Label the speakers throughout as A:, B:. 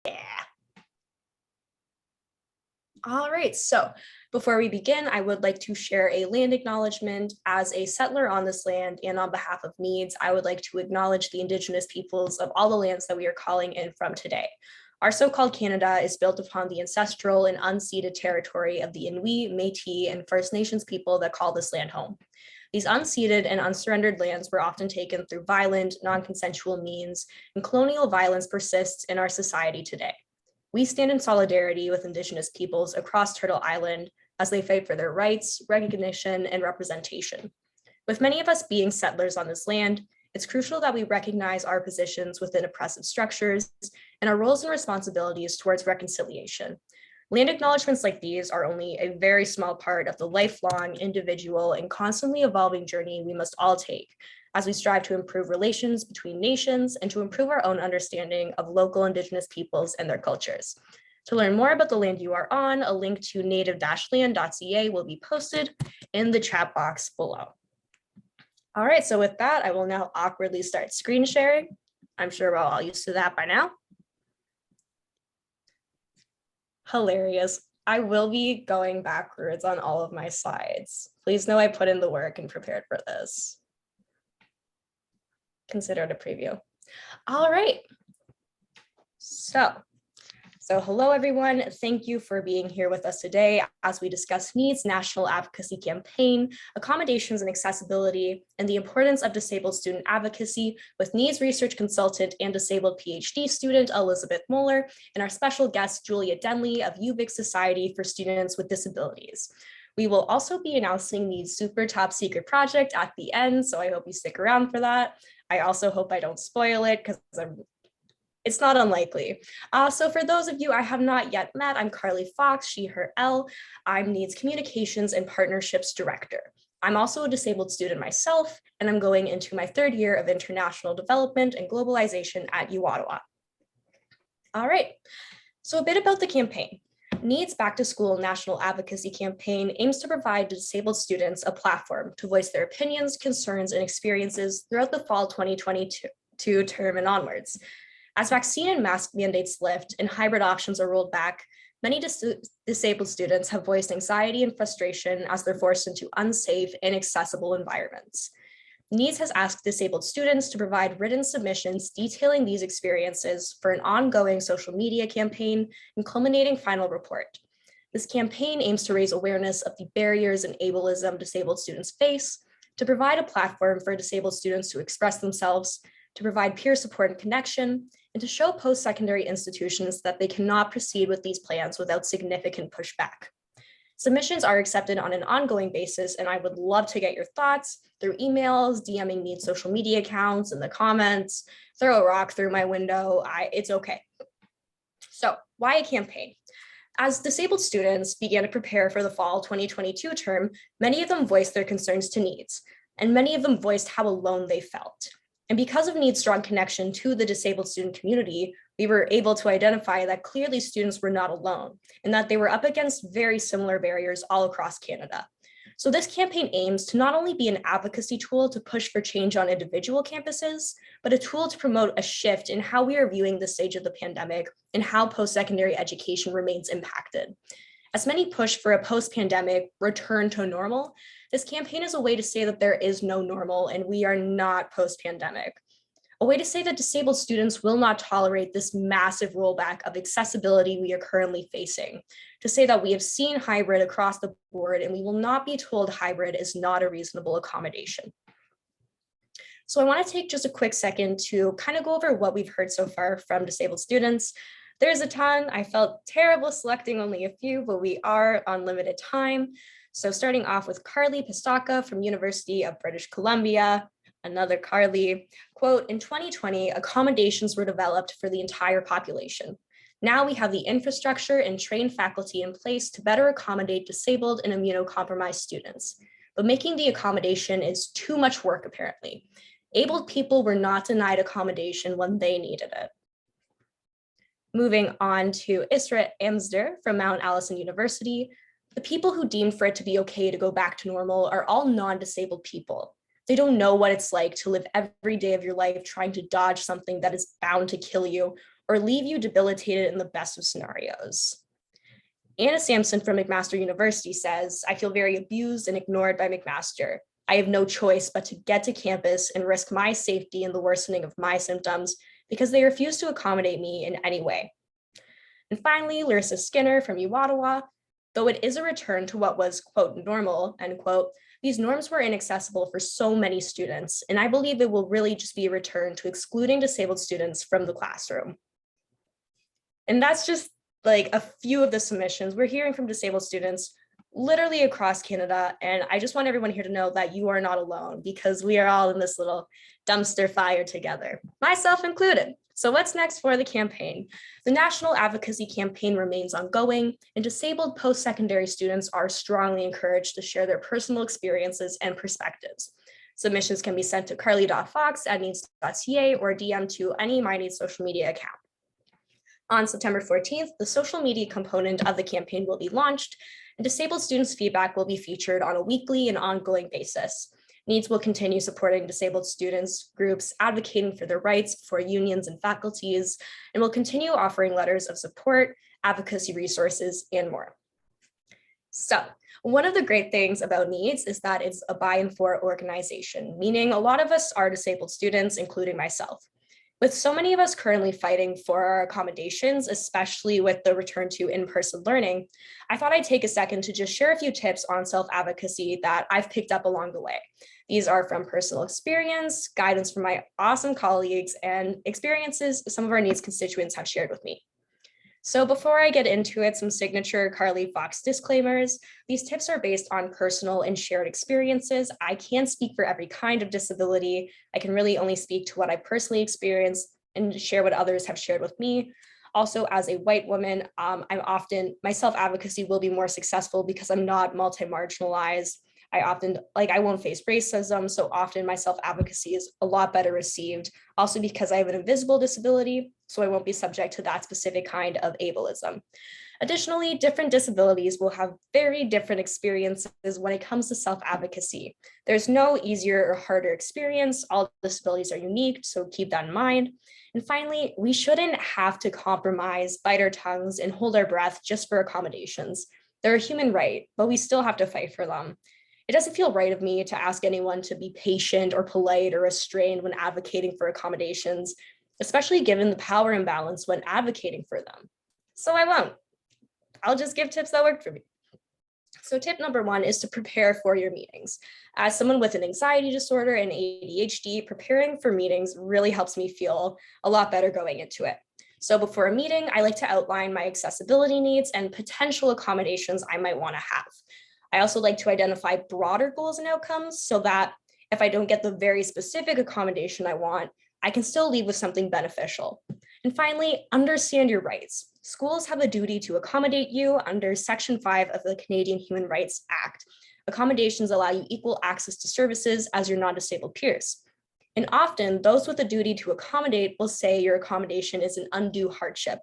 A: Yeah. All right, so before we begin, I would like to share a land acknowledgement. As a settler on this land and on behalf of NEADS, I would like to acknowledge the Indigenous peoples of all the lands that we are calling in from today. Our so-called Canada is built upon the ancestral and unceded territory of the Inuit, Métis, and First Nations people that call this land home. These unceded and unsurrendered lands were often taken through violent, non-consensual means, and colonial violence persists in our society today. We stand in solidarity with Indigenous peoples across Turtle Island as they fight for their rights, recognition, and representation. With many of us being settlers on this land, it's crucial that we recognize our positions within oppressive structures and our roles and responsibilities towards reconciliation. Land acknowledgements like these are only a very small part of the lifelong, individual, and constantly evolving journey we must all take as we strive to improve relations between nations and to improve our own understanding of local Indigenous peoples and their cultures. To learn more about the land you are on, a link to native-land.ca will be posted in the chat box below. All right, so with that, I will now awkwardly start screen sharing. I'm sure we're all used to that by now. Hilarious. I will be going backwards on all of my slides. Please know I put in the work and prepared for this. Consider it a preview. All right. So hello, everyone. Thank you for being here with us today as we discuss NEADS National Advocacy Campaign, Accommodations and Accessibility, and the importance of disabled student advocacy with NEADS Research Consultant and disabled PhD student Elizabeth Mohler, and our special guest, Julia Denley of UVic Society for Students with Disabilities. We will also be announcing NEADS super top secret project at the end, so I hope you stick around for that. I also hope I don't spoil it because it's not unlikely. So for those of you I have not yet met, I'm Carly Fox, she, her, L. I'm NEADS Communications and Partnerships Director. I'm also a disabled student myself, and I'm going into my third year of international development and globalization at UOttawa. All right, so a bit about the campaign. NEADS Back to School National Advocacy Campaign aims to provide disabled students a platform to voice their opinions, concerns, and experiences throughout the fall 2022 term and onwards. As vaccine and mask mandates lift and hybrid options are rolled back, many disabled students have voiced anxiety and frustration as they're forced into unsafe, inaccessible environments. NEADS has asked disabled students to provide written submissions detailing these experiences for an ongoing social media campaign and culminating final report. This campaign aims to raise awareness of the barriers and ableism disabled students face, to provide a platform for disabled students to express themselves, to provide peer support and connection, and to show post-secondary institutions that they cannot proceed with these plans without significant pushback. Submissions are accepted on an ongoing basis, and I would love to get your thoughts through emails, DMing NEADS social media accounts, in the comments, throw a rock through my window, it's okay. So why a campaign? As disabled students began to prepare for the fall 2022 term, many of them voiced their concerns to NEADS, and many of them voiced how alone they felt. And because of NEADS' strong connection to the disabled student community, we were able to identify that clearly students were not alone and that they were up against very similar barriers all across Canada. So this campaign aims to not only be an advocacy tool to push for change on individual campuses, but a tool to promote a shift in how we are viewing the stage of the pandemic and how post-secondary education remains impacted. As many push for a post-pandemic return to normal, this campaign is a way to say that there is no normal and we are not post-pandemic. A way to say that disabled students will not tolerate this massive rollback of accessibility we are currently facing. To say that we have seen hybrid across the board and we will not be told hybrid is not a reasonable accommodation. So I want to take just a quick second to kind of go over what we've heard so far from disabled students. There's a ton. I felt terrible selecting only a few, but we are on limited time. So starting off with Carly Pistaka from University of British Columbia, another Carly, quote, in 2020, accommodations were developed for the entire population. Now we have the infrastructure and trained faculty in place to better accommodate disabled and immunocompromised students. But making the accommodation is too much work, apparently. Abled people were not denied accommodation when they needed it. Moving on to Isra Amsder from Mount Allison University, the people who deemed for it to be okay to go back to normal are all non-disabled people. They don't know what it's like to live every day of your life trying to dodge something that is bound to kill you, or leave you debilitated in the best of scenarios. Anna Sampson from McMaster University says, I feel very abused and ignored by McMaster. I have no choice but to get to campus and risk my safety in the worsening of my symptoms because they refuse to accommodate me in any way. And finally, Larissa Skinner from UWattawa, though it is a return to what was, quote, normal, end quote, these norms were inaccessible for so many students, and I believe it will really just be a return to excluding disabled students from the classroom. And that's just like a few of the submissions. We're hearing from disabled students literally across Canada, and I just want everyone here to know that you are not alone because we are all in this little dumpster fire together, myself included. So what's next for the campaign? The National Advocacy Campaign remains ongoing, and disabled post-secondary students are strongly encouraged to share their personal experiences and perspectives. Submissions can be sent to carly.fox@needs.ca or DM to any MyNeeds social media account. On September 14th, the social media component of the campaign will be launched, and disabled students' feedback will be featured on a weekly and ongoing basis. NEADS will continue supporting disabled students, groups advocating for their rights for unions and faculties, and will continue offering letters of support, advocacy resources, and more. So, one of the great things about NEADS is that it's a by and for organization, meaning a lot of us are disabled students, including myself. With so many of us currently fighting for our accommodations, especially with the return to in-person learning, I thought I'd take a second to just share a few tips on self-advocacy that I've picked up along the way. These are from personal experience, guidance from my awesome colleagues, and experiences some of our NEADS constituents have shared with me. So before I get into it, some signature Carly Fox disclaimers. These tips are based on personal and shared experiences. I can't speak for every kind of disability. I can really only speak to what I personally experienced and share what others have shared with me. Also, as a white woman, my self-advocacy will be more successful because I'm not multi-marginalized. I won't face racism, so often my self-advocacy is a lot better received. Also because I have an invisible disability, so I won't be subject to that specific kind of ableism. Additionally, different disabilities will have very different experiences when it comes to self-advocacy. There's no easier or harder experience. All disabilities are unique, so keep that in mind. And finally, we shouldn't have to compromise, bite our tongues, and hold our breath just for accommodations. They're a human right, but we still have to fight for them. It doesn't feel right of me to ask anyone to be patient or polite or restrained when advocating for accommodations, especially given the power imbalance when advocating for them. So I won't. I'll just give tips that work for me. So tip number one is to prepare for your meetings. As someone with an anxiety disorder and ADHD, preparing for meetings really helps me feel a lot better going into it. So before a meeting, I like to outline my accessibility needs and potential accommodations I might want to have. I also like to identify broader goals and outcomes so that if I don't get the very specific accommodation I want, I can still leave with something beneficial. And finally, understand your rights. Schools have a duty to accommodate you under Section 5 of the Canadian Human Rights Act. Accommodations allow you equal access to services as your non-disabled peers. And often, those with a duty to accommodate will say your accommodation is an undue hardship,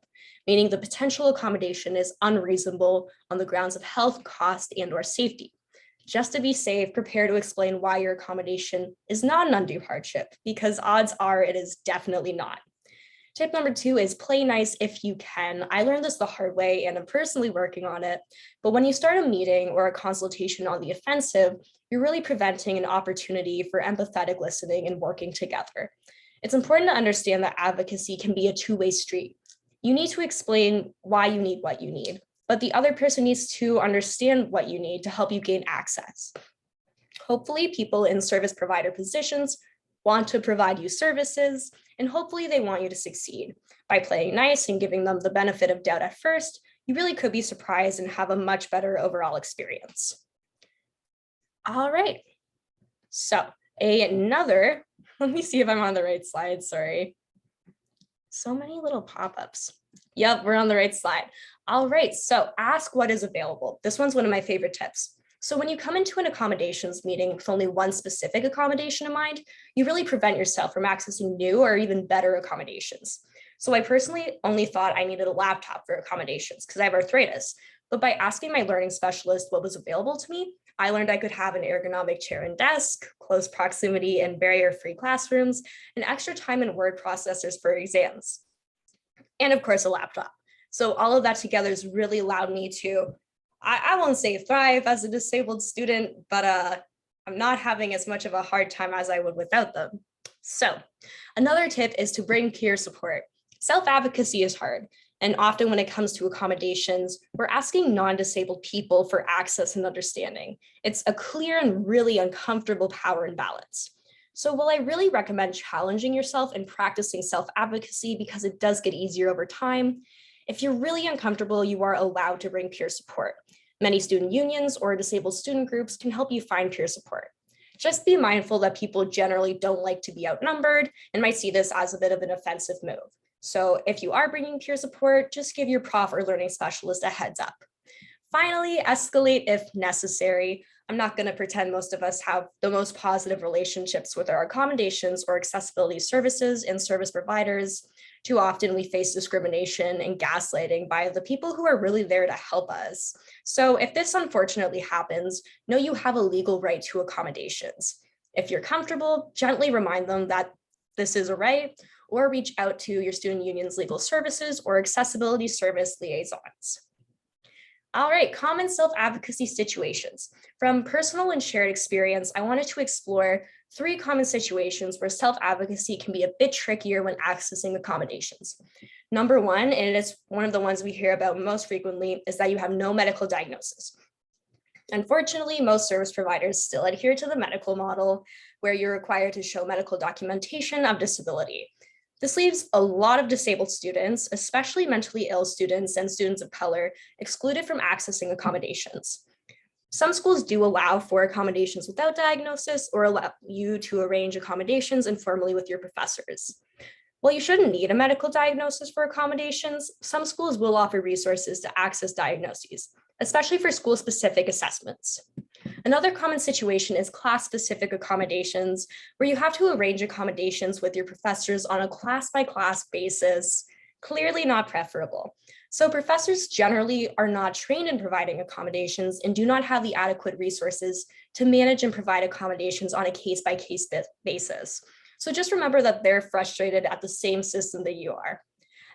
A: meaning the potential accommodation is unreasonable on the grounds of health, cost, and/or safety. Just to be safe, prepare to explain why your accommodation is not an undue hardship, because odds are it is definitely not. Tip number two is play nice if you can. I learned this the hard way and I'm personally working on it. But when you start a meeting or a consultation on the offensive, you're really preventing an opportunity for empathetic listening and working together. It's important to understand that advocacy can be a two-way street. You need to explain why you need what you need, but the other person needs to understand what you need to help you gain access. Hopefully, people in service provider positions want to provide you services, and hopefully they want you to succeed. By playing nice and giving them the benefit of doubt at first, you really could be surprised and have a much better overall experience. All right, so let me see if I'm on the right slide, sorry. So many little pop-ups. Yep, we're on the right slide. All right, so ask what is available. This one's one of my favorite tips. So when you come into an accommodations meeting with only one specific accommodation in mind, you really prevent yourself from accessing new or even better accommodations. So I personally only thought I needed a laptop for accommodations because I have arthritis. But by asking my learning specialist what was available to me, I learned I could have an ergonomic chair and desk, close proximity and barrier-free classrooms, and extra time in word processors for exams. and of course a laptop. So all of that together has really allowed me to, I won't say thrive as a disabled student, but I'm not having as much of a hard time as I would without them. So another tip is to bring peer support. Self-advocacy is hard. And often when it comes to accommodations, we're asking non-disabled people for access and understanding. It's a clear and really uncomfortable power imbalance. So while I really recommend challenging yourself and practicing self-advocacy because it does get easier over time, if you're really uncomfortable, you are allowed to bring peer support. Many student unions or disabled student groups can help you find peer support. Just be mindful that people generally don't like to be outnumbered and might see this as a bit of an offensive move. So if you are bringing peer support, just give your prof or learning specialist a heads up. Finally, escalate if necessary. I'm not going to pretend most of us have the most positive relationships with our accommodations or accessibility services and service providers. Too often we face discrimination and gaslighting by the people who are really there to help us. So if this unfortunately happens, know you have a legal right to accommodations. If you're comfortable, gently remind them that this is a right, or reach out to your student union's legal services or accessibility service liaisons. All right, common self-advocacy situations. From personal and shared experience, I wanted to explore 3 common situations where self-advocacy can be a bit trickier when accessing accommodations. Number 1, and it's one of the ones we hear about most frequently, is that you have no medical diagnosis. Unfortunately, most service providers still adhere to the medical model where you're required to show medical documentation of disability. This leaves a lot of disabled students, especially mentally ill students and students of color, excluded from accessing accommodations. Some schools do allow for accommodations without diagnosis or allow you to arrange accommodations informally with your professors. While you shouldn't need a medical diagnosis for accommodations, some schools will offer resources to access diagnoses, especially for school-specific assessments. Another common situation is class-specific accommodations, where you have to arrange accommodations with your professors on a class-by-class basis, clearly not preferable. So professors generally are not trained in providing accommodations and do not have the adequate resources to manage and provide accommodations on a case-by-case basis. So just remember that they're frustrated at the same system that you are.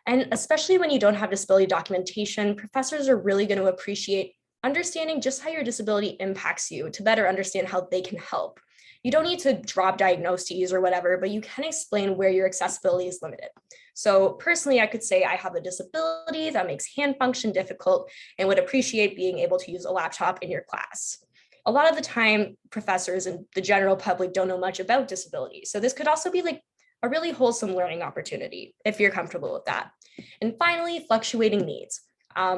A: And especially when you don't have disability documentation, professors are really going to appreciate understanding just how your disability impacts you to better understand how they can help. You don't need to drop diagnoses or whatever, but you can explain where your accessibility is limited. So personally, I could say I have a disability that makes hand function difficult and would appreciate being able to use a laptop in your class. A lot of the time, professors and the general public don't know much about disability. So this could also be like a really wholesome learning opportunity if you're comfortable with that. And finally, fluctuating needs.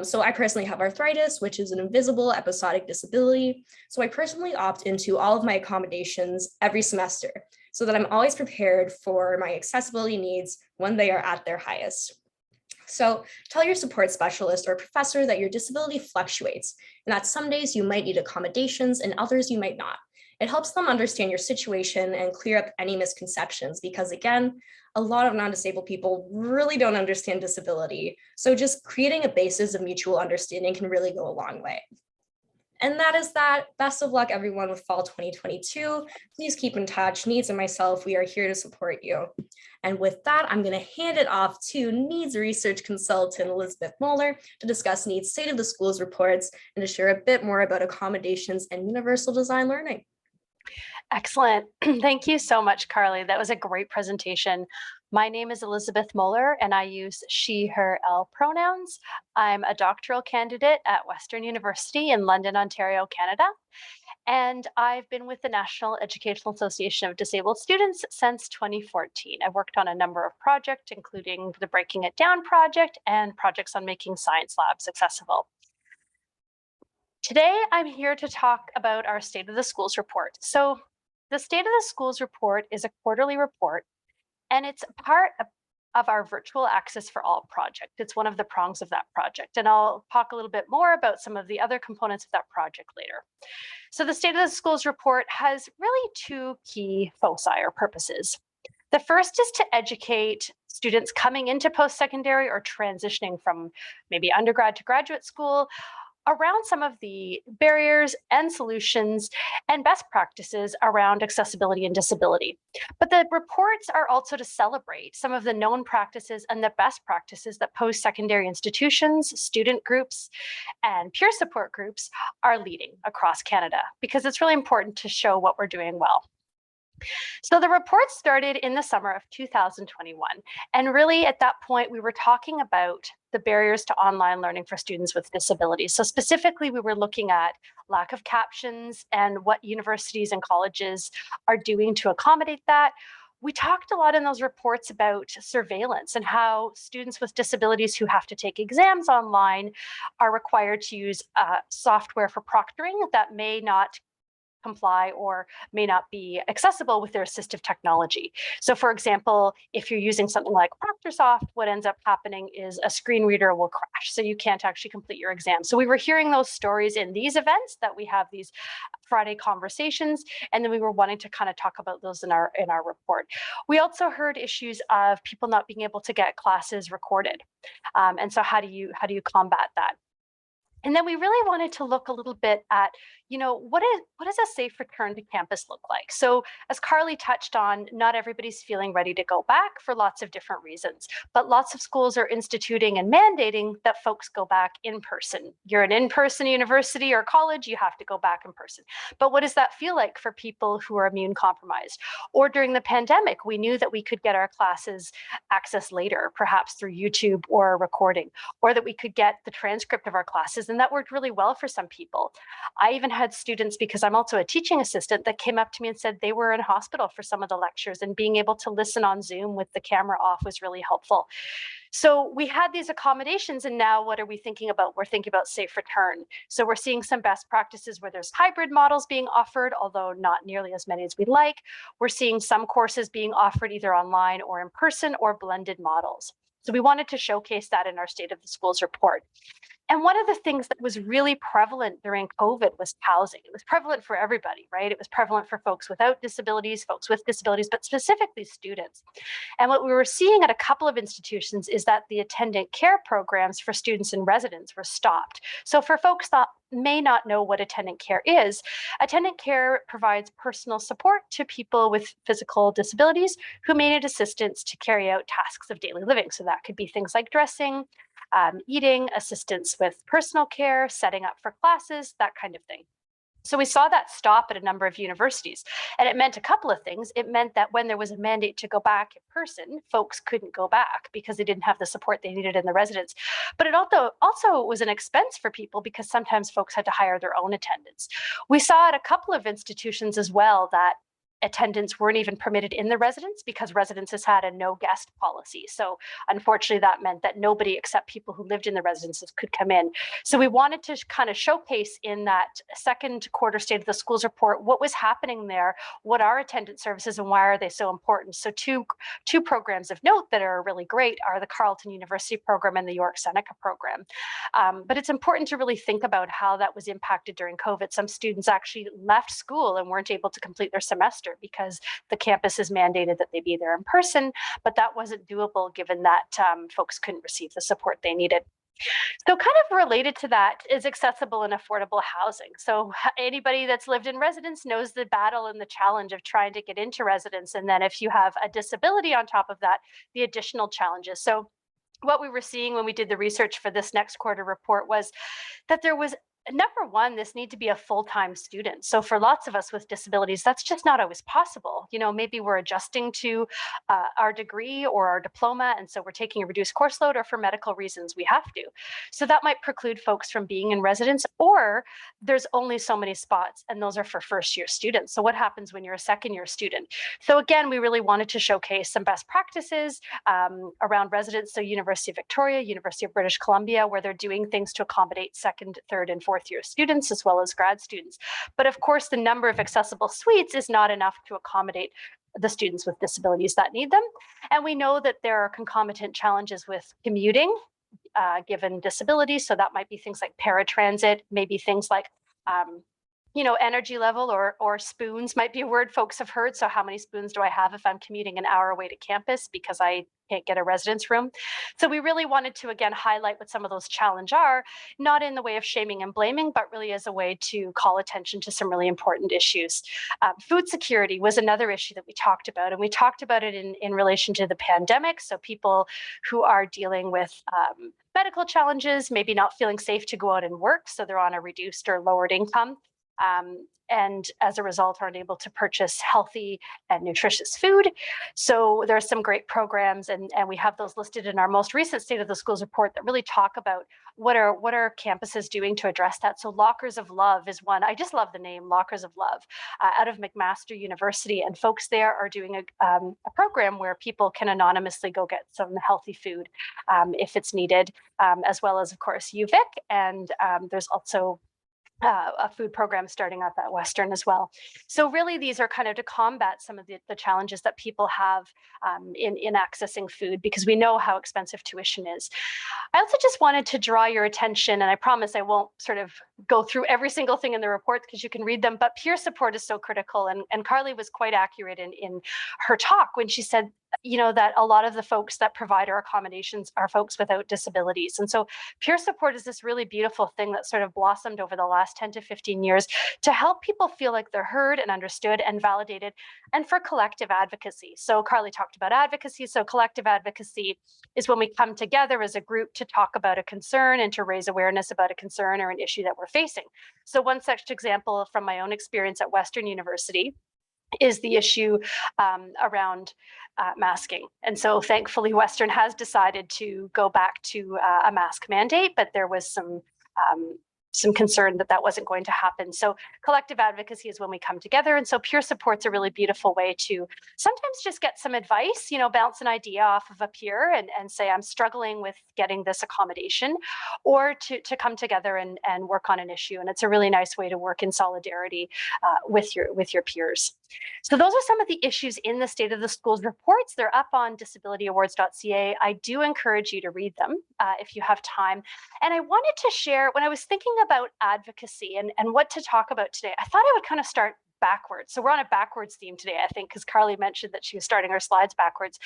A: So I personally have arthritis, which is an invisible episodic disability. So I personally opt into all of my accommodations every semester so that I'm always prepared for my accessibility needs when they are at their highest. So tell your support specialist or professor that your disability fluctuates and that some days you might need accommodations and others you might not. It helps them understand your situation and clear up any misconceptions because, again, a lot of non-disabled people really don't understand disability. So just creating a basis of mutual understanding can really go a long way. And that is that. Best of luck, everyone, with fall 2022. Please keep in touch. NEADS and myself, we are here to support you. And with that, I'm going to hand it off to NEADS Research Consultant Elizabeth Mohler to discuss NEADS State of the Schools reports and to share a bit more about accommodations and universal design learning.
B: Excellent. Thank you so much, Carly. That was a great presentation. My name is Elizabeth Mohler, and I use she, her, elle pronouns. I'm a doctoral candidate at Western University in London, Ontario, Canada. And I've been with the National Educational Association of Disabled Students since 2014. I've worked on a number of projects, including the Breaking It Down project and projects on making science labs accessible. Today, I'm here to talk about our State of the Schools report. So the State of the Schools report is a quarterly report, and it's part of our virtual Access4All project. It's one of the prongs of that project, and I'll talk a little bit more about some of the other components of that project later. So the State of the Schools report has really 2 key foci or purposes. The first is to educate students coming into post-secondary or transitioning from maybe undergrad to graduate school around some of the barriers and solutions and best practices around accessibility and disability. But the reports are also to celebrate some of the known practices and the best practices that post-secondary institutions, student groups, and peer support groups are leading across Canada, because it's really important to show what we're doing well. So the report started in the summer of 2021. And really at that point, we were talking about the barriers to online learning for students with disabilities. So specifically, we were looking at lack of captions and what universities and colleges are doing to accommodate that. We talked a lot in those reports about surveillance and how students with disabilities who have to take exams online are required to use software for proctoring that may not comply or may not be accessible with their assistive technology. So for example, if you're using something like ProctorSoft, what ends up happening is a screen reader will crash, so you can't actually complete your exam. So we were hearing those stories in these events that we have these Friday conversations, and then we were wanting to kind of talk about those in our report. We also heard issues of people not being able to get classes recorded. And so how do you combat that? And then we really wanted to look a little bit at, what does a safe return to campus look like? So as Carly touched on, not everybody's feeling ready to go back for lots of different reasons, but lots of schools are instituting and mandating that folks go back in person. You're an in-person university or college, you have to go back in person. But what does that feel like for people who are immune compromised? Or during the pandemic, we knew that we could get our classes accessed later, perhaps through YouTube or a recording, or that we could get the transcript of our classes. And that worked really well for some people. I even had students, because I'm also a teaching assistant, that came up to me and said they were in hospital for some of the lectures, and being able to listen on Zoom with the camera off was really helpful. So we had these accommodations, and now what are we thinking about? We're thinking about safe return. So we're seeing some best practices where there's hybrid models being offered, although not nearly as many as we'd like. We're seeing some courses being offered either online or in person, or blended models. So we wanted to showcase that in our State of the Schools report. And one of the things that was really prevalent during COVID was housing. It was prevalent for everybody, right? It was prevalent for folks without disabilities, folks with disabilities, but specifically students. And what we were seeing at a couple of institutions is that the attendant care programs for students and residents were stopped. So for folks that may not know what attendant care is, attendant care provides personal support to people with physical disabilities who may need assistance to carry out tasks of daily living. So that could be things like dressing, eating, assistance with personal care, setting up for classes, that kind of thing. So we saw that stop at a number of universities, and it meant a couple of things. It meant that when there was a mandate to go back in person, folks couldn't go back because they didn't have the support they needed in the residence. But it also was an expense for people, because sometimes folks had to hire their own attendants. We saw at a couple of institutions as well that attendants weren't even permitted in the residence because residences had a no guest policy. So unfortunately, that meant that nobody except people who lived in the residences could come in. So we wanted to kind of showcase in that second quarter State of the Schools report what was happening there, what are attendance services, and why are they so important. So two programs of note that are really great are the Carleton University program and the York Seneca program. But it's important to really think about how that was impacted during COVID. Some students actually left school and weren't able to complete their semester because the campus has mandated that they be there in person, but that wasn't doable given that folks couldn't receive the support they needed. So kind of related to that is accessible and affordable housing. So anybody that's lived in residence knows the battle and the challenge of trying to get into residence. And then if you have a disability on top of that, the additional challenges. So what we were seeing when we did the research for this next quarter report was that there was, number one, this need to be a full-time student. So for lots of us with disabilities, that's just not always possible. Maybe we're adjusting to our degree or our diploma, and so we're taking a reduced course load, or for medical reasons we have to. So that might preclude folks from being in residence, or there's only so many spots, and those are for first-year students. So what happens when you're a second-year student? So again, we really wanted to showcase some best practices around residence. So University of Victoria, University of British Columbia, where they're doing things to accommodate second, third, and fourth-year students, as well as grad students. But of course, the number of accessible suites is not enough to accommodate the students with disabilities that need them. And we know that there are concomitant challenges with commuting, given disabilities. So that might be things like paratransit, maybe things like energy level or spoons might be a word folks have heard. So how many spoons do I have if I'm commuting an hour away to campus because I can't get a residence room? So we really wanted to, again, highlight what some of those challenges are, not in the way of shaming and blaming, but really as a way to call attention to some really important issues. Food security was another issue that we talked about, and we talked about it in relation to the pandemic. So people who are dealing with medical challenges, maybe not feeling safe to go out and work, so they're on a reduced or lowered income. And as a result aren't able to purchase healthy and nutritious food. So there are some great programs, and we have those listed in our most recent State of the Schools report that really talk about what are campuses doing to address that. So Lockers of Love is one. I just love the name, Lockers of Love, out of McMaster University, and folks there are doing a program where people can anonymously go get some healthy food if it's needed, as well as, of course, UVic, and there's also a food program starting up at Western as well. So really, these are kind of to combat some of the challenges that people have in accessing food, because we know how expensive tuition is. I also just wanted to draw your attention, and I promise I won't sort of go through every single thing in the report because you can read them, but peer support is so critical. And Carly was quite accurate in her talk when she said, that a lot of the folks that provide our accommodations are folks without disabilities. And so peer support is this really beautiful thing that sort of blossomed over the last 10 to 15 years to help people feel like they're heard and understood and validated, and for collective advocacy. So Carly talked about advocacy. So collective advocacy is when we come together as a group to talk about a concern and to raise awareness about a concern or an issue that we're facing. So one such example from my own experience at Western University is the issue around masking. And so thankfully, Western has decided to go back to a mask mandate, but there was some concern that wasn't going to happen. So collective advocacy is when we come together. And so peer support's a really beautiful way to sometimes just get some advice, bounce an idea off of a peer and say, I'm struggling with getting this accommodation, or to come together and work on an issue. And it's a really nice way to work in solidarity with your peers. So those are some of the issues in the State of the Schools reports. They're up on disabilityawards.ca. I do encourage you to read them if you have time. And I wanted to share, when I was thinking about advocacy and what to talk about today, I thought I would kind of start backwards. So we're on a backwards theme today, I think, because Carly mentioned that she was starting her slides backwards.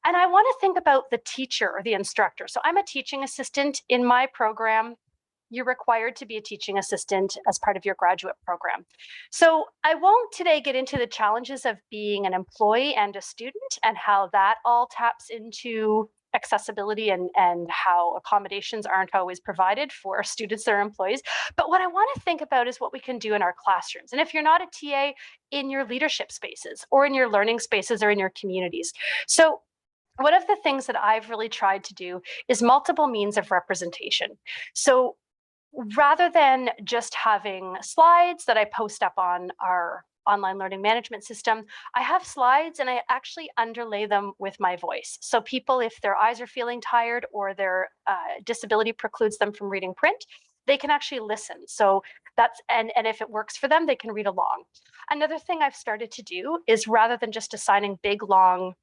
B: And I want to think about the teacher or the instructor. So I'm a teaching assistant in my program. You're required to be a teaching assistant as part of your graduate program. So I won't today get into the challenges of being an employee and a student and how that all taps into accessibility and how accommodations aren't always provided for students or employees. But what I want to think about is what we can do in our classrooms. And if you're not a TA, in your leadership spaces or in your learning spaces or in your communities. So one of the things that I've really tried to do is multiple means of representation. So rather than just having slides that I post up on our online learning management system, I have slides and I actually underlay them with my voice. So people, if their eyes are feeling tired or their disability precludes them from reading print, they can actually listen. So and if it works for them, they can read along. Another thing I've started to do is, rather than just assigning big, long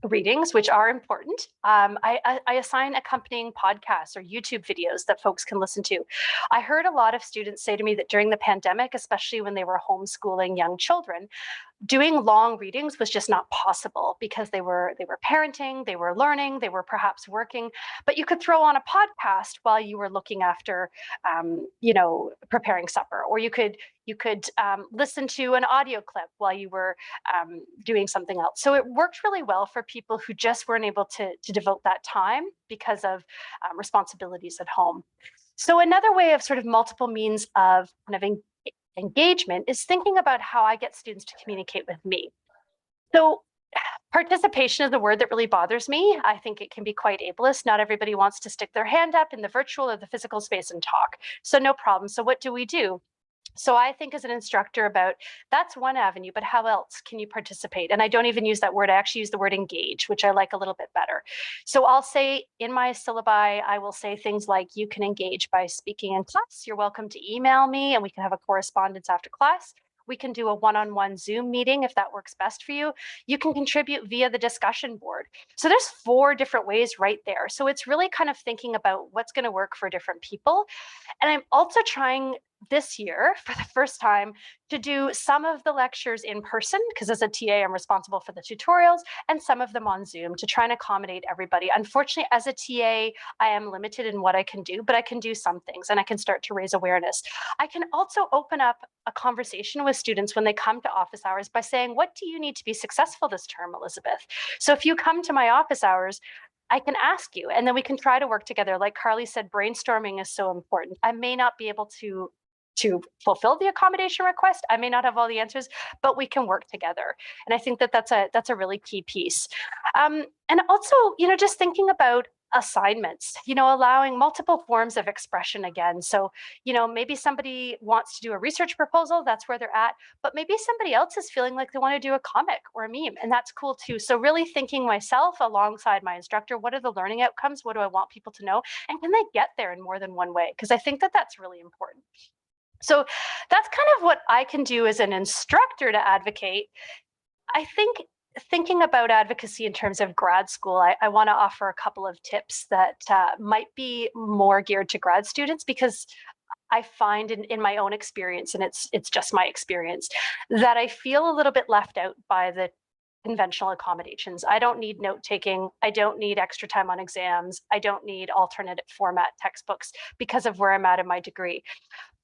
B: readings, which are important, I assign accompanying podcasts or YouTube videos that folks can listen to. I heard a lot of students say to me that during the pandemic, especially when they were homeschooling young children, doing long readings was just not possible because they were parenting, they were learning, they were perhaps working, but you could throw on a podcast while you were looking after, preparing supper, or you could listen to an audio clip while you were doing something else. So it worked really well for people who just weren't able to devote that time because of responsibilities at home. So another way of sort of multiple means of kind of engagement is thinking about how I get students to communicate with me. So participation is a word that really bothers me. I think it can be quite ableist. Not everybody wants to stick their hand up in the virtual or the physical space and talk. So no problem. So what do? So I think as an instructor about, that's one avenue, but how else can you participate? And I don't even use that word. I actually use the word engage, which I like a little bit better. So I'll say in my syllabi, I will say things like, you can engage by speaking in class. You're welcome to email me and we can have a correspondence after class. We can do a one-on-one Zoom meeting if that works best for you. You can contribute via the discussion board. So there's 4 different ways right there. So it's really kind of thinking about what's going to work for different people. And I'm also trying this year, for the first time, to do some of the lectures in person, because as a TA, I'm responsible for the tutorials, and some of them on Zoom to try and accommodate everybody. Unfortunately, as a TA, I am limited in what I can do, but I can do some things and I can start to raise awareness. I can also open up a conversation with students when they come to office hours by saying, what do you need to be successful this term, Elizabeth? So if you come to my office hours, I can ask you, and then we can try to work together. Like Carly said, brainstorming is so important. I may not be able to fulfill the accommodation request. I may not have all the answers, but we can work together. And I think that that's a really key piece. And also, just thinking about assignments, allowing multiple forms of expression again. So, maybe somebody wants to do a research proposal, that's where they're at, but maybe somebody else is feeling like they want to do a comic or a meme, and that's cool too. So really thinking myself alongside my instructor, what are the learning outcomes? What do I want people to know? And can they get there in more than one way? Because I think that that's really important. So that's kind of what I can do as an instructor to advocate. I think thinking about advocacy in terms of grad school, I want to offer a couple of tips that might be more geared to grad students, because I find in my own experience, and it's just my experience, that I feel a little bit left out by the conventional accommodations. I don't need note taking. I don't need extra time on exams. I don't need alternate format textbooks because of where I'm at in my degree.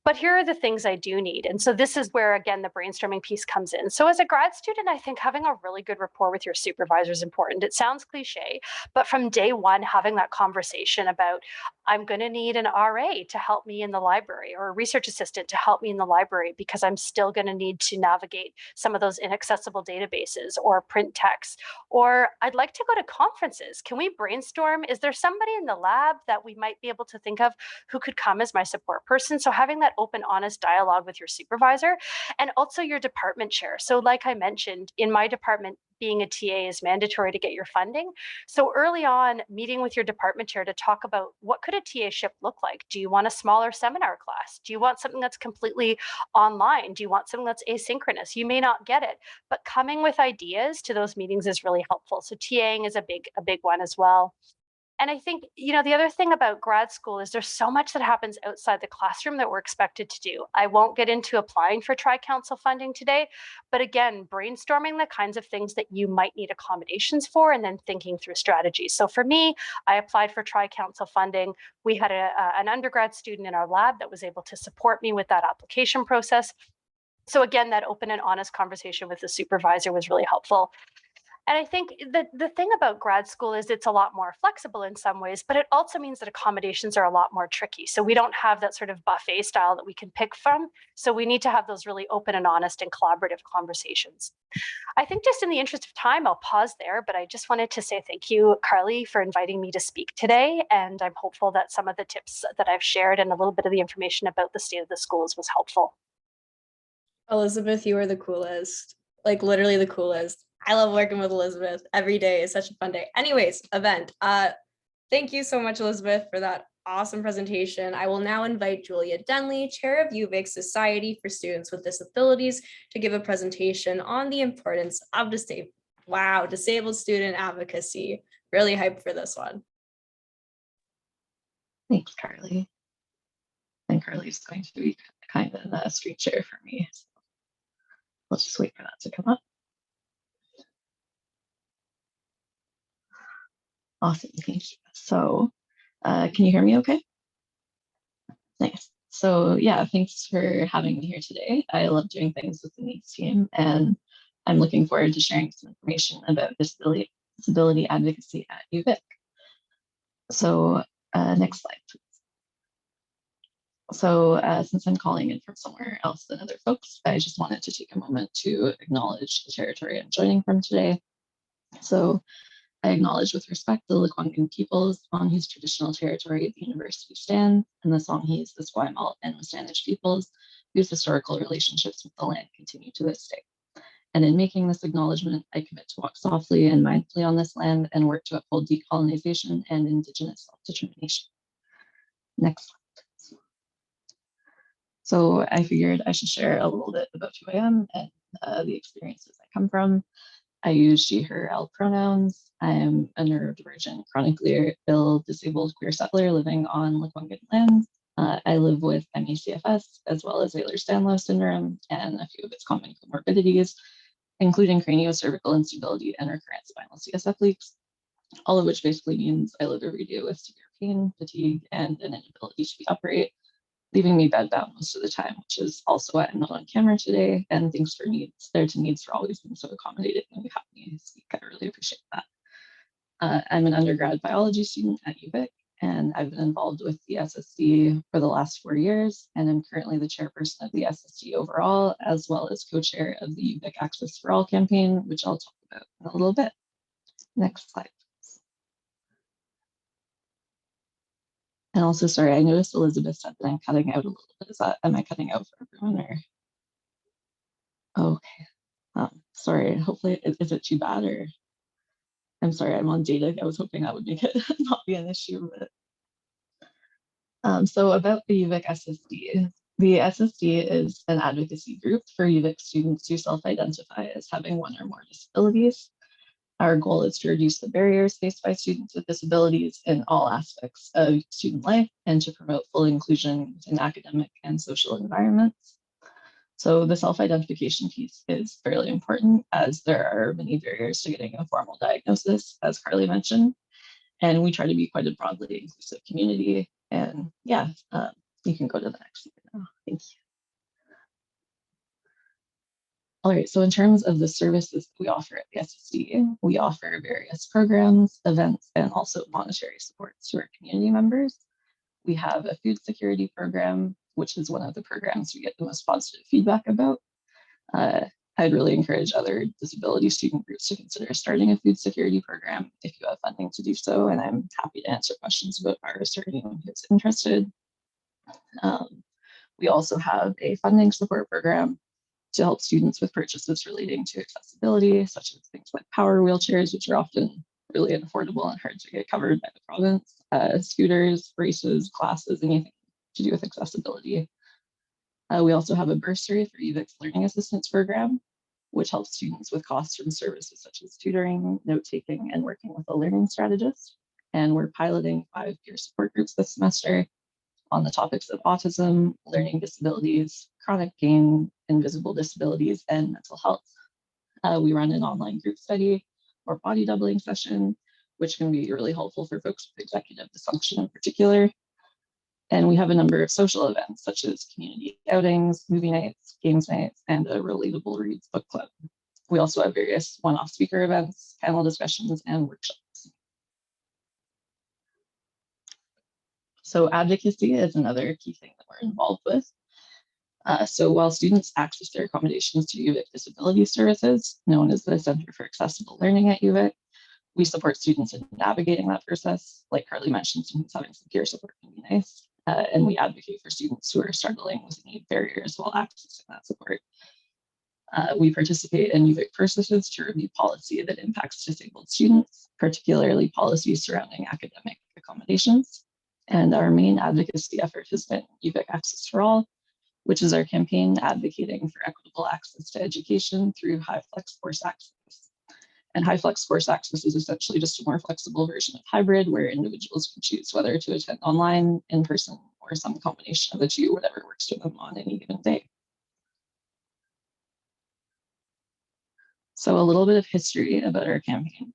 B: But here are the things I do need. And so this is where, again, the brainstorming piece comes in. So as a grad student, I think having a really good rapport with your supervisor is important. It sounds cliche, but from day one, having that conversation about, I'm going to need an RA to help me in the library, or a research assistant to help me in the library, because I'm still going to need to navigate some of those inaccessible databases or print text. Or I'd like to go to conferences. Can we brainstorm? Is there somebody in the lab that we might be able to think of who could come as my support person? So having that open, honest dialogue with your supervisor, and also your department chair. So like I mentioned, in my department, being a TA is mandatory to get your funding. So early on, meeting with your department chair to talk about, what could a TA-ship look like? Do you want a smaller seminar class? Do you want something that's completely online? Do you want something that's asynchronous? You may not get it, but coming with ideas to those meetings is really helpful. So TAing is a big one as well. And I think, the other thing about grad school is there's so much that happens outside the classroom that we're expected to do. I won't get into applying for Tri-Council funding today, but again, brainstorming the kinds of things that you might need accommodations for, and then thinking through strategies. So for me, I applied for Tri-Council funding. We had an undergrad student in our lab that was able to support me with that application process. So again, that open and honest conversation with the supervisor was really helpful. And I think the thing about grad school is it's a lot more flexible in some ways, but it also means that accommodations are a lot more tricky. So we don't have that sort of buffet style that we can pick from. So we need to have those really open and honest and collaborative conversations. I think just in the interest of time, I'll pause there, but I just wanted to say thank you, Carly, for inviting me to speak today. And I'm hopeful that some of the tips that I've shared and a little bit of the information about the state of the schools was helpful.
A: Elizabeth, you are the coolest, like literally the coolest. I love working with Elizabeth. Every day is such a fun day. Anyways, event. Thank you so much, Elizabeth, for that awesome presentation. I will now invite Julia Denley, Chair of UVic Society for Students with Disabilities, to give a presentation on the importance of disabled student advocacy. Really hyped for this one.
C: Thanks, Carly. And Carly's going to be kind of the screen share for me. So let's just wait for that to come up. Awesome, thank you. So can you hear me okay? Nice. So yeah, thanks for having me here today. I love doing things with the NEADS team, and I'm looking forward to sharing some information about disability advocacy at UVic. So next slide, please. So since I'm calling in from somewhere else than other folks, I just wanted to take a moment to acknowledge the territory I'm joining from today. So I acknowledge with respect the Lekwungen peoples on whose traditional territory the university stands, and the Songhees, the Esquimalt, and Wasanich peoples whose historical relationships with the land continue to this day. And in making this acknowledgement, I commit to walk softly and mindfully on this land and work to uphold decolonization and Indigenous self-determination. Next slide. So I figured I should share a little bit about who I am and the experiences I come from. I use she, her, elle pronouns. I am a neurodivergent, chronically ill, disabled queer settler living on Lekwungen lands. I live with ME/CFS as well as Ehlers-Danlos syndrome and a few of its common comorbidities, including craniocervical instability and recurrent spinal CSF leaks, all of which basically means I live every day with severe pain, fatigue, and an inability to be upright, leaving me bedbound most of the time, which is also why I'm not on camera today. And thanks for NEADS for always being so accommodating when you have me speak. I really appreciate that. I'm an undergrad biology student at UVic, and I've been involved with the SSD for the last 4 years, and I'm currently the chairperson of the SSD overall, as well as co-chair of the UVic Access4All campaign, which I'll talk about in a little bit. Next slide. And also, sorry, I noticed Elizabeth said that I'm cutting out a little bit. Am I cutting out for everyone or? Okay, sorry, hopefully, is it too bad or? I'm sorry, I'm on data. I was hoping that would make it not be an issue. But so about the UVic SSD. The SSD is an advocacy group for UVic students who self-identify as having one or more disabilities. Our goal is to reduce the barriers faced by students with disabilities in all aspects of student life and to promote full inclusion in academic and social environments. So the self-identification piece is fairly important as there are many barriers to getting a formal diagnosis, as Carly mentioned, and we try to be quite a broadly inclusive community. And yeah, you can go to the next slide now. Thank you. All right, so in terms of the services we offer at the SSD, we offer various programs, events, and also monetary supports to our community members. We have a food security program, which is one of the programs we get the most positive feedback about. I'd really encourage other disability student groups to consider starting a food security program if you have funding to do so, and I'm happy to answer questions about ours or anyone who's interested. We also have a funding support program to help students with purchases relating to accessibility, such as things like power wheelchairs, which are often really unaffordable and hard to get covered by the province, scooters, braces, classes, anything to do with accessibility. We also have a bursary for UVic's Learning Assistance Program, which helps students with costs from services such as tutoring, note-taking, and working with a learning strategist. And we're piloting 5 peer support groups this semester on the topics of autism, learning disabilities, chronic pain, invisible disabilities, and mental health. We run an online group study or body doubling session, which can be really helpful for folks with executive dysfunction in particular. And we have a number of social events such as community outings, movie nights, games nights, and a Relatable Reads book club. We also have various one-off speaker events, panel discussions, and workshops. So advocacy is another key thing that we're involved with. So while students access their accommodations to UVic Disability Services, known as the Center for Accessible Learning at UVic, we support students in navigating that process. Like Carly mentioned, students having some peer support can be nice. And we advocate for students who are struggling with any barriers while accessing that support. We participate in UVic processes to review policy that impacts disabled students, particularly policies surrounding academic accommodations. And our main advocacy effort has been UVic Access4All, which is our campaign advocating for equitable access to education through high-flex course access. And high-flex course access is essentially just a more flexible version of hybrid where individuals can choose whether to attend online, in person, or some combination of the two, whatever works for them on any given day. So a little bit of history about our campaign.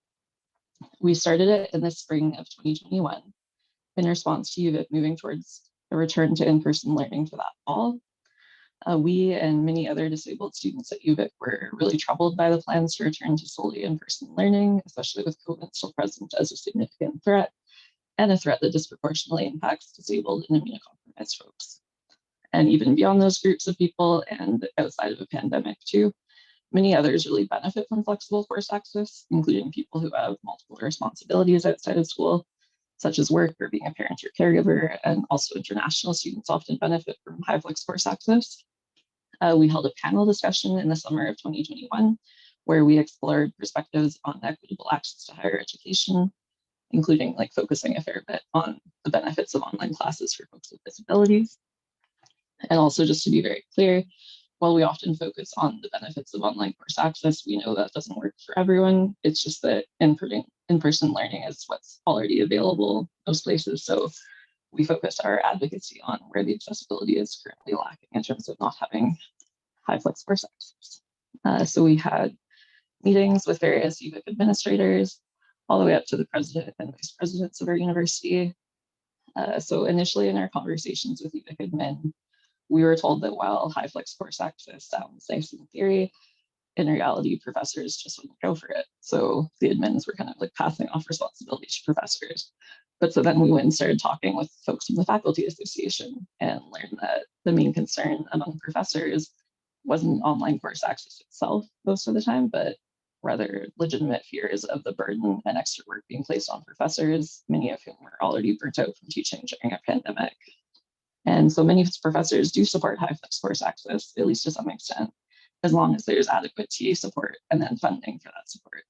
C: We started it in the spring of 2021 in response to UVic moving towards a return to in-person learning for that fall. We and many other disabled students at UVic were really troubled by the plans to return to solely in-person learning, especially with COVID still present as a significant threat, and a threat that disproportionately impacts disabled and immunocompromised folks. And even beyond those groups of people and outside of a pandemic too, many others really benefit from flexible course access, including people who have multiple responsibilities outside of school, such as work or being a parent or caregiver, and also international students often benefit from high flex course access. We held a panel discussion in the summer of 2021, where we explored perspectives on equitable access to higher education, including like focusing a fair bit on the benefits of online classes for folks with disabilities. And also just to be very clear, while we often focus on the benefits of online course access, we know that doesn't work for everyone. It's just that in-person learning is what's already available most places. So we focused our advocacy on where the accessibility is currently lacking in terms of not having high flex course access. So we had meetings with various UVic administrators, all the way up to the president and vice presidents of our university. So initially in our conversations with UVic admin, we were told that while high flex course access sounds nice in theory, in reality, professors just wouldn't go for it. So the admins were kind of like passing off responsibility to professors. But so then we went and started talking with folks from the Faculty Association and learned that the main concern among professors wasn't online course access itself most of the time, but rather legitimate fears of the burden and extra work being placed on professors, many of whom were already burnt out from teaching during a pandemic. And so many professors do support high flex course access, at least to some extent, as long as there's adequate TA support and then funding for that support,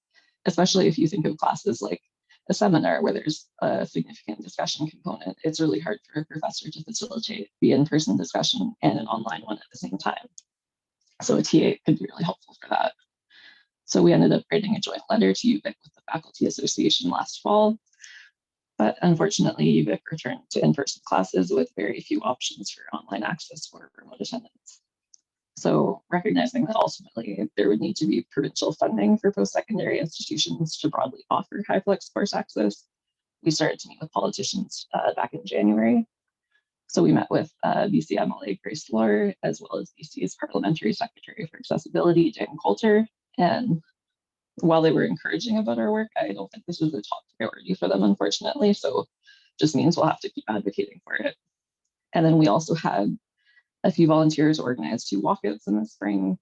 C: especially if you think of classes like a seminar where there's a significant discussion component. It's really hard for a professor to facilitate the in-person discussion and an online one at the same time. So a TA could be really helpful for that. So we ended up writing a joint letter to UVic with the Faculty Association last fall. But unfortunately, UVic returned to in-person classes with very few options for online access or remote attendance. So recognizing that ultimately there would need to be provincial funding for post-secondary institutions to broadly offer high flex course access, we started to meet with politicians back in January. So we met with BC MLA Grace Lohr, as well as BC's Parliamentary Secretary for Accessibility, Dan Coulter. And while they were encouraging about our work, I don't think this was a top priority for them, unfortunately. So just means we'll have to keep advocating for it. And then we also had a few volunteers organized 2 walkouts in the spring,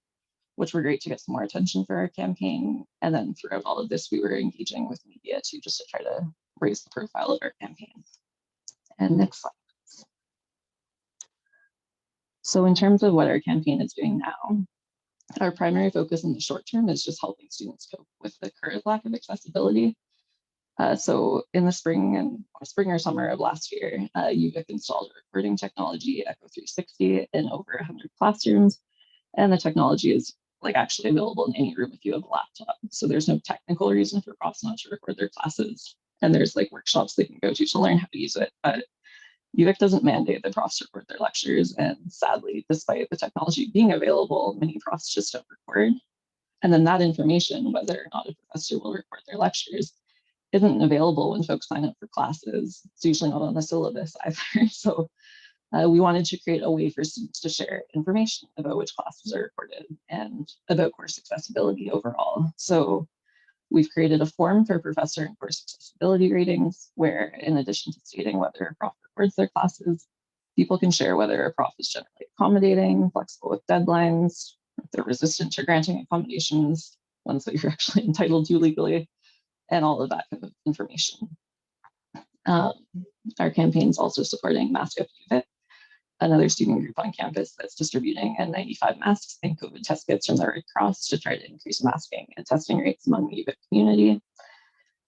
C: which were great to get some more attention for our campaign. And then throughout all of this, we were engaging with media too, just to try to raise the profile of our campaign. And next slide. So in terms of what our campaign is doing now, our primary focus in the short term is just helping students cope with the current lack of accessibility. So in the spring or summer of last year, UVic installed a recording technology, Echo 360, in over 100 classrooms. And the technology is like actually available in any room if you have a laptop. So there's no technical reason for profs not to record their classes. And there's like workshops they can go to learn how to use it. But UVic doesn't mandate that profs record their lectures. And sadly, despite the technology being available, many profs just don't record. And then that information, whether or not a professor will record their lectures, isn't available when folks sign up for classes. It's usually not on the syllabus either. So we wanted to create a way for students to share information about which classes are recorded and about course accessibility overall. So we've created a form for professor and course accessibility ratings, where in addition to stating whether a prof records their classes, people can share whether a prof is generally accommodating, flexible with deadlines, if they're resistant to granting accommodations, ones that you're actually entitled to legally, and all of that kind of information. Our campaign is also supporting Mask Up UVic, another student group on campus that's distributing N95 masks and COVID test kits from the Red Cross to try to increase masking and testing rates among the UVic community.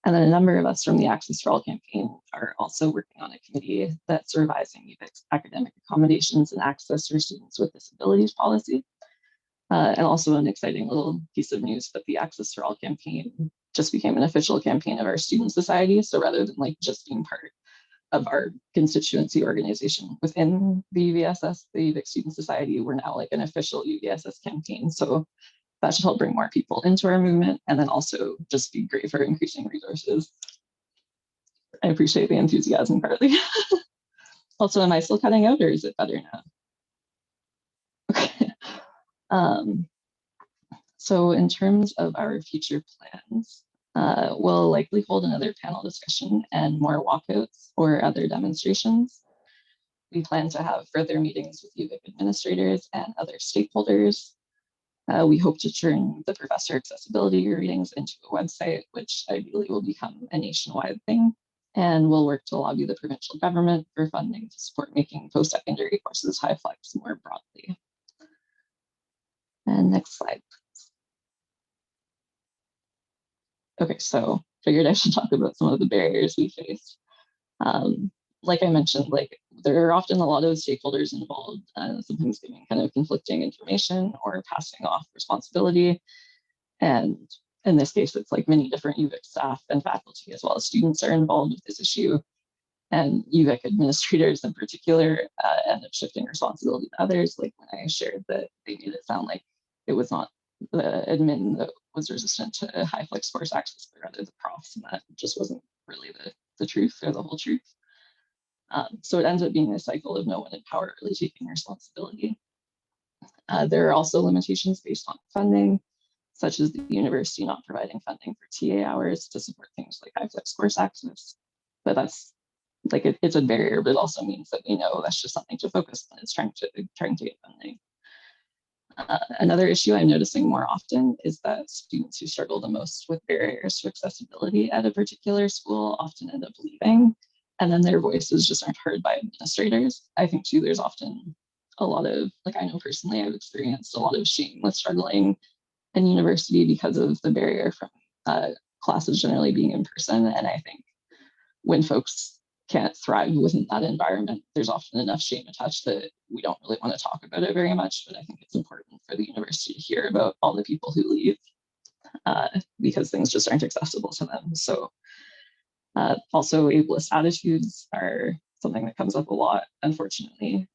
C: And then a number of us from the Access4All campaign are also working on a committee that's revising UVic's academic accommodations and access for students with disabilities policy. And also an exciting little piece of news that the Access4All campaign just became an official campaign of our student society. So rather than like just being part of our constituency organization within the UVSS, the UVic Student Society, we're now like an official UVSS campaign. So that should help bring more people into our movement and then also just be great for increasing resources. I appreciate the enthusiasm, Carly. Also, am I still cutting out or is it better now? Okay. So in terms of our future plans, we'll likely hold another panel discussion and more walkouts or other demonstrations. We plan to have further meetings with UVic administrators and other stakeholders. We hope to turn the professor accessibility readings into a website, which ideally will become a nationwide thing. And we'll work to lobby the provincial government for funding to support making post-secondary courses high flex more broadly. And next slide. Okay, so figured I should talk about some of the barriers we faced. Like I mentioned, like there are often a lot of stakeholders involved, sometimes giving kind of conflicting information or passing off responsibility. And in this case, it's like many different UVic staff and faculty as well as students are involved with this issue. And UVic administrators in particular end up shifting responsibility to others. Like when I shared that they made it sound like it was not the admin that was resistant to high flex course access, but rather the profs, and that just wasn't really the truth or the whole truth. So it ends up being a cycle of no one in power really taking responsibility. There are also limitations based on funding, such as the university not providing funding for TA hours to support things like high flex course access. But that's like it's a barrier, but it also means that we know that's just something to focus on. It's trying to get funding. Another issue I'm noticing more often is that students who struggle the most with barriers to accessibility at a particular school often end up leaving, and then their voices just aren't heard by administrators. I think too, there's often a lot of, like I know personally, I've experienced a lot of shame with struggling in university because of the barrier from classes generally being in person. And I think when folks can't thrive within that environment, there's often enough shame attached that we don't really want to talk about it very much. But I think it's important for the university to hear about all the people who leave because things just aren't accessible to them. So also ableist attitudes are something that comes up a lot, unfortunately.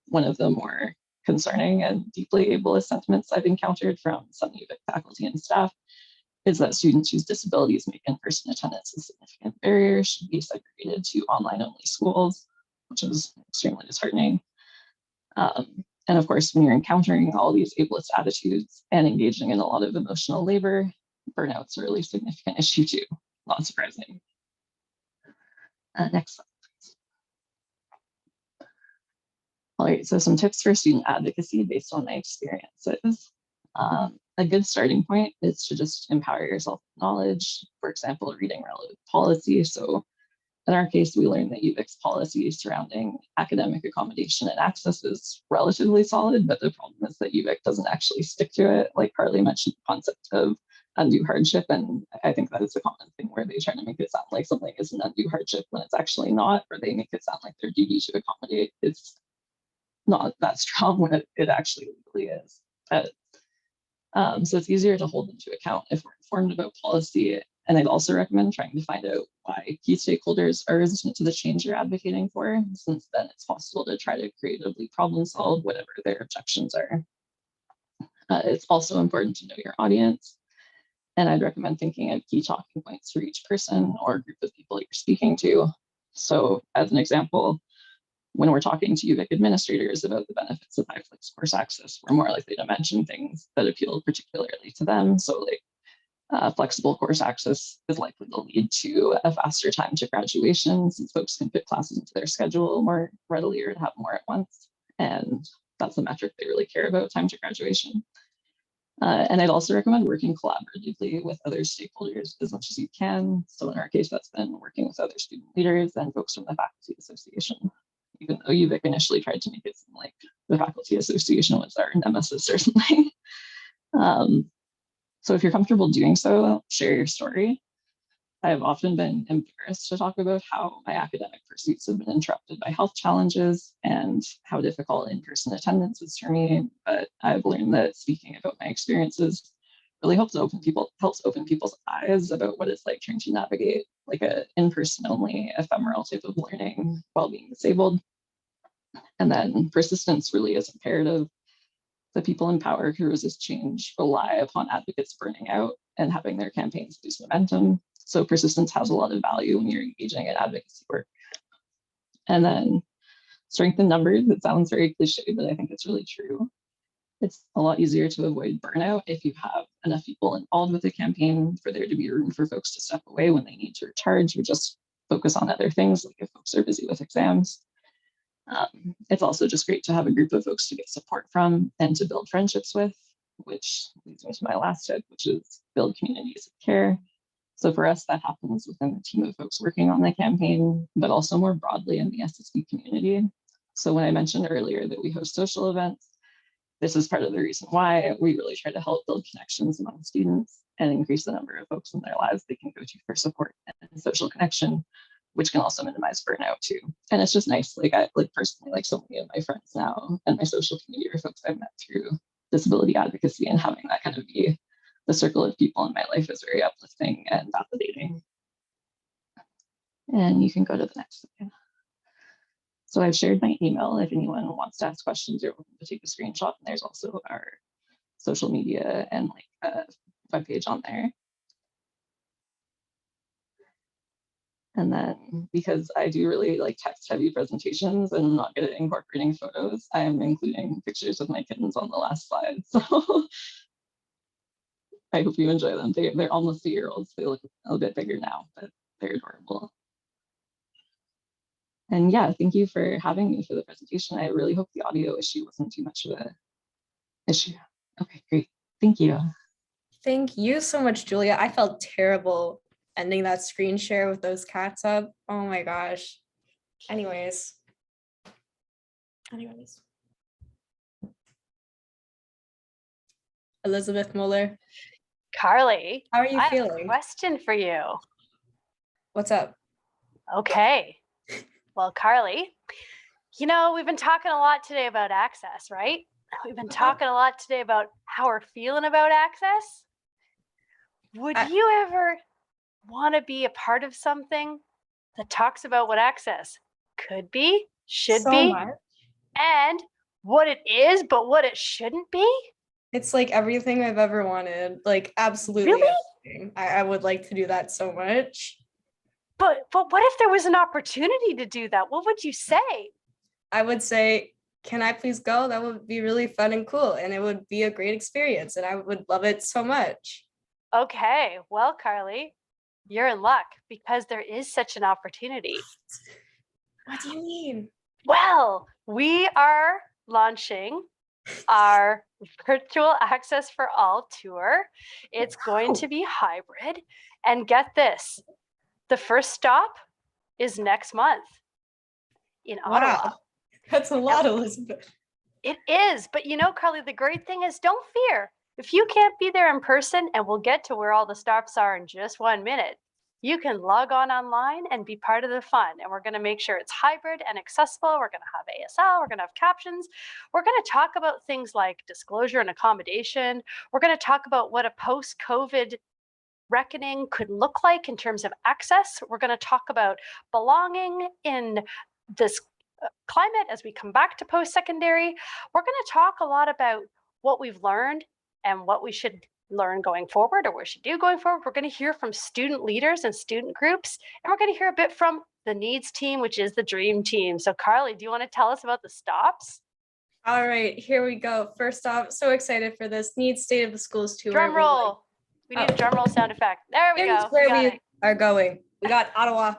C: One of the more concerning and deeply ableist sentiments I've encountered from some UVic faculty and staff is that students whose disabilities make in-person attendance a significant barrier should be segregated to online-only schools, which is extremely disheartening. And of course, when you're encountering all these ableist attitudes and engaging in a lot of emotional labor, burnout's a really significant issue too, not surprising. Next slide, please. All right, so some tips for student advocacy based on my experiences. A good starting point is to just empower yourself with knowledge, for example, reading relevant policy. So in our case, we learned that UVic's policy surrounding academic accommodation and access is relatively solid, but the problem is that UVic doesn't actually stick to it. Like Carly mentioned, the concept of undue hardship, and I think that is a common thing where they try to make it sound like something is an undue hardship when it's actually not, or they make it sound like their duty to accommodate is not that strong when it actually legally is. So it's easier to hold them to account if we're informed about policy. And I'd also recommend trying to find out why key stakeholders are resistant to the change you're advocating for, since then it's possible to try to creatively problem solve whatever their objections are. It's also important to know your audience. And I'd recommend thinking of key talking points for each person or group of people you're speaking to. So as an example, when we're talking to UVic administrators about the benefits of high flex course access, we're more likely to mention things that appeal particularly to them. So like flexible course access is likely to lead to a faster time to graduation since folks can fit classes into their schedule more readily or have more at once. And that's the metric they really care about, time to graduation. And I'd also recommend working collaboratively with other stakeholders as much as you can. So in our case, that's been working with other student leaders and folks from the Faculty Association, even though UVic initially tried to make it seem like the Faculty Association was our nemesis or something. So if you're comfortable doing so, share your story. I've often been embarrassed to talk about how my academic pursuits have been interrupted by health challenges and how difficult in-person attendance is for me. But I've learned that speaking about my experiences really helps open people's eyes about what it's like trying to navigate like a in-person only ephemeral type of learning while being disabled. And then persistence really is imperative. The people in power who resist change rely upon advocates burning out and having their campaigns lose momentum. So persistence has a lot of value when you're engaging in advocacy work. And then strength in numbers, it sounds very cliche, but I think it's really true. It's a lot easier to avoid burnout if you have enough people involved with the campaign for there to be room for folks to step away when they need to recharge or just focus on other things, like if folks are busy with exams. It's also just great to have a group of folks to get support from and to build friendships with, which leads me to my last tip, which is build communities of care. So for us, that happens within the team of folks working on the campaign, but also more broadly in the SSD community. So when I mentioned earlier that we host social events, this is part of the reason why we really try to help build connections among students and increase the number of folks in their lives they can go to for support and social connection, which can also minimize burnout too. And it's just nice, like I personally, like so many of my friends now and my social community are folks I've met through disability advocacy, and having that kind of be the circle of people in my life is very uplifting and validating. And you can go to the next slide. So I've shared my email if anyone wants to ask questions, you're welcome to take a screenshot. And there's also our social media and like a webpage on there. And then because I do really like text heavy presentations and not good at incorporating photos, I am including pictures of my kittens on the last slide. So I hope you enjoy them. They're almost 2-year-olds. They look a little bit bigger now, but they're adorable. And yeah, thank you for having me for the presentation. I really hope the audio issue wasn't too much of an issue. Okay, great. Thank you.
A: Thank you so much, Julia. I felt terrible ending that screen share with those cats up. Oh my gosh. Anyways. Elizabeth Mohler,
B: Carly,
A: how are you
B: I have a
A: feeling?
B: question for you.
A: What's up?
B: Okay. Well, Carly, you know, we've been talking a lot today about access, right? We've been talking a lot today about how we're feeling about access. Would you ever want to be a part of something that talks about what access could be, should be, and what it is, but what it shouldn't be?
A: It's like everything I've ever wanted. Like absolutely
B: Really?
A: everything. I would like to do that so much.
B: But what if there was an opportunity to do that? What would you say?
A: I would say, can I please go? That would be really fun and cool. And it would be a great experience. And I would love it so much.
B: Okay, well, Carly, you're in luck because there is such an opportunity.
A: What do you mean?
B: Well, we are launching our virtual Access for All tour. It's going to be hybrid. And get this, the first stop is next month in Ottawa.
A: Wow, that's a lot, Elizabeth.
B: It is, but you know, Carly, the great thing is don't fear. If you can't be there in person, and we'll get to where all the stops are in just 1 minute, you can log on online and be part of the fun. And we're going to make sure it's hybrid and accessible. We're going to have ASL, we're going to have captions. We're going to talk about things like disclosure and accommodation. We're going to talk about what a post-COVID reckoning could look like in terms of access. We're going to talk about belonging in this climate as we come back to post-secondary. We're going to talk a lot about what we've learned and what we should learn going forward, or what we should do going forward. We're going to hear from student leaders and student groups, and we're going to hear a bit from the NEADS team, which is the dream team. So Carly, do you want to tell us about the stops?
A: All right, here we go. First off, so excited for this NEADS State of the Schools tour.
B: Drum roll. We need a drum roll sound effect. There we go.
A: Where we are going. We got Ottawa,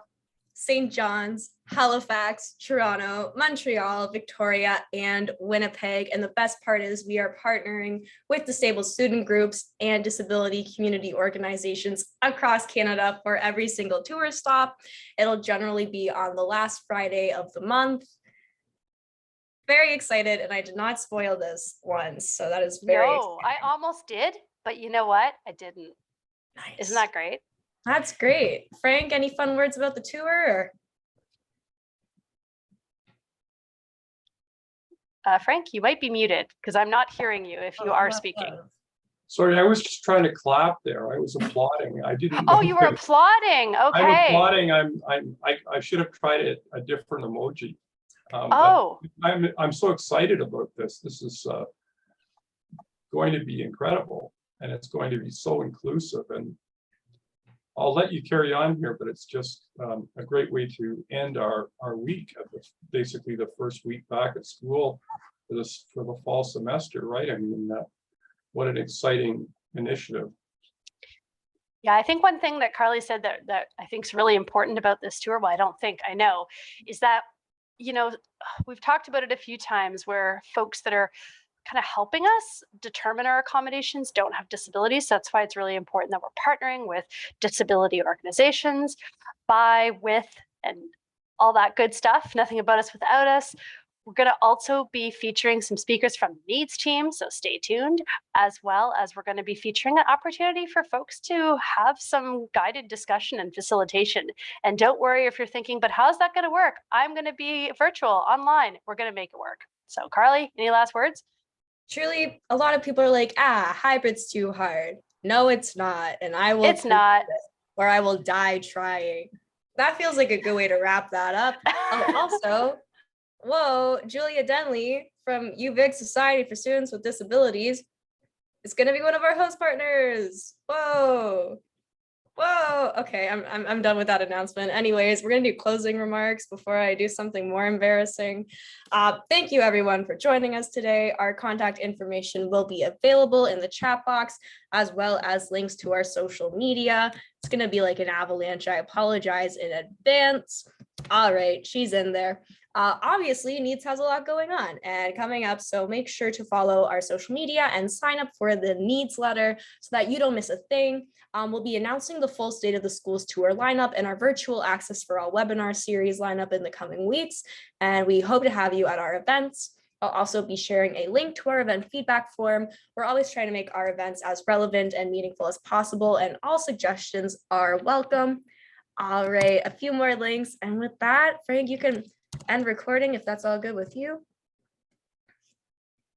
A: St. John's, Halifax, Toronto, Montreal, Victoria, and Winnipeg. And the best part is we are partnering with disabled student groups and disability community organizations across Canada for every single tour stop. It'll generally be on the last Friday of the month. Very excited, and I did not spoil this once, so that is very exciting.
B: I almost did, but you know what? I didn't.
A: Nice.
B: Isn't that great?
A: That's great. Frank, any fun words about the tour?
B: Frank, you might be muted because I'm not hearing you if you are speaking.
D: Sorry, I was just trying to clap there. I was applauding. I didn't.
B: Oh, you were applauding. Okay.
D: I'm applauding. I should have tried a different emoji. I'm so excited about this. This is going to be incredible, and it's going to be so inclusive. And I'll let you carry on here, but it's just a great way to end our week, basically the first week back at school for the fall semester, right? I mean, what an exciting initiative.
B: Yeah, I think one thing that Carly said that I think is really important about this tour, well, I know, is that, you know, we've talked about it a few times where folks that are kind of helping us determine our accommodations don't have disabilities. So that's why it's really important that we're partnering with disability organizations, with, and all that good stuff. Nothing about us without us. We're going to also be featuring some speakers from the NEADS team, so stay tuned, as well as we're going to be featuring an opportunity for folks to have some guided discussion and facilitation. And don't worry if you're thinking, but how's that going to work? I'm going to be virtual, online. We're going to make it work. So Carly, any last words?
A: Truly, a lot of people are like, hybrid's too hard. No, it's not. And I will.
B: It's not.
A: Or I will die trying. that feels like a good way to wrap that up. Also, whoa, Julia Denley from UVic Society for Students with Disabilities is going to be one of our host partners. Whoa. Whoa. Okay, I'm done with that announcement. Anyways, we're going to do closing remarks before I do something more embarrassing. Thank you everyone for joining us today. Our contact information will be available in the chat box, as well as links to our social media. It's going to be like an avalanche. I apologize in advance. All right, she's in there. Obviously, NEADS has a lot going on and coming up, so make sure to follow our social media and sign up for the NEADS letter so that you don't miss a thing. We'll be announcing the full State of the Schools tour lineup and our virtual Access4All webinar series lineup in the coming weeks, and we hope to have you at our events. I'll also be sharing a link to our event feedback form. We're always trying to make our events as relevant and meaningful as possible, and all suggestions are welcome. All right, a few more links, and with that, Frank, you can end recording if that's all good with you.